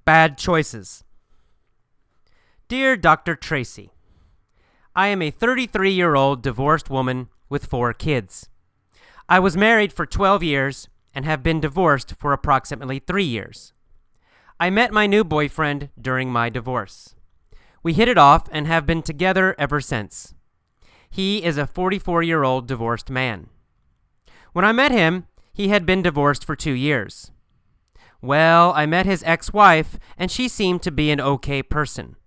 Bad choices. Dear Dr. Tracy, I am a 33-year-old divorced woman with 4 kids. I was married for 12 years and have been divorced for approximately 3 years. I met my new boyfriend during my divorce. We hit it off and have been together ever since. He is a 44-year-old divorced man. When I met him, he had been divorced for 2 years. Well, I met his ex-wife, and she seemed to be an okay person.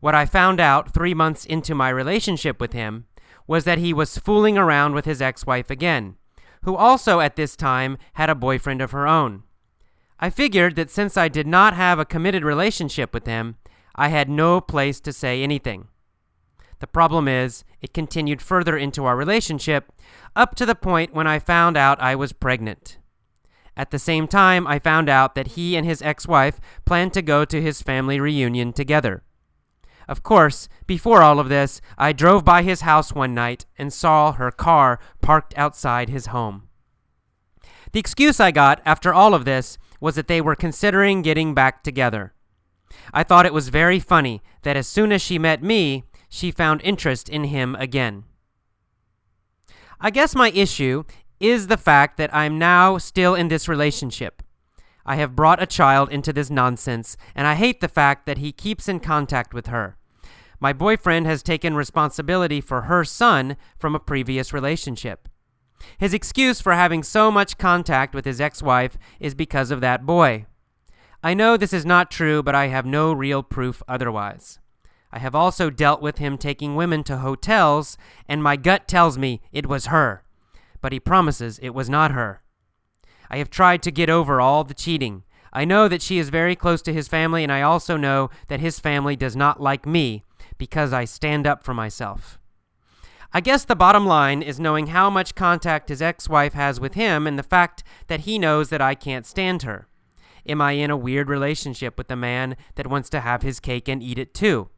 What I found out 3 months into my relationship with him was that he was fooling around with his ex-wife again, who also at this time had a boyfriend of her own. I figured that since I did not have a committed relationship with him, I had no place to say anything. The problem is, it continued further into our relationship, up to the point when I found out I was pregnant. At the same time, I found out that he and his ex-wife planned to go to his family reunion together. Of course, before all of this, I drove by his house one night and saw her car parked outside his home. The excuse I got after all of this was that they were considering getting back together. I thought it was very funny that as soon as she met me, she found interest in him again. I guess my issue is the fact that I'm now still in this relationship. I have brought a child into this nonsense, and I hate the fact that he keeps in contact with her. My boyfriend has taken responsibility for her son from a previous relationship. His excuse for having so much contact with his ex-wife is because of that boy. I know this is not true, but I have no real proof otherwise. I have also dealt with him taking women to hotels, and my gut tells me it was her, but he promises it was not her. I have tried to get over all the cheating. I know that she is very close to his family, and I also know that his family does not like me because I stand up for myself. I guess the bottom line is knowing how much contact his ex-wife has with him and the fact that he knows that I can't stand her. Am I in a weird relationship with a man that wants to have his cake and eat it too?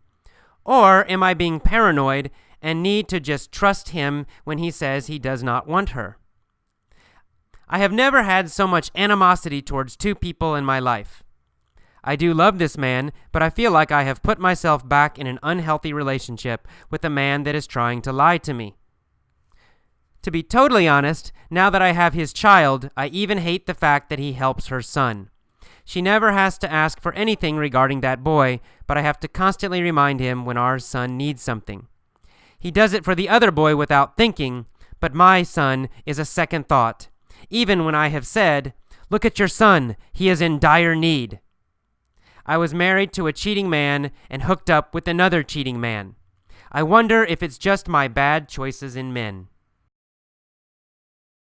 Or am I being paranoid and need to just trust him when he says he does not want her? I have never had so much animosity towards 2 people in my life. I do love this man, but I feel like I have put myself back in an unhealthy relationship with a man that is trying to lie to me. To be totally honest, now that I have his child, I even hate the fact that he helps her son. She never has to ask for anything regarding that boy, but I have to constantly remind him when our son needs something. He does it for the other boy without thinking, but my son is a second thought, even when I have said, "Look at your son, he is in dire need." I was married to a cheating man and hooked up with another cheating man. I wonder if it's just my bad choices in men.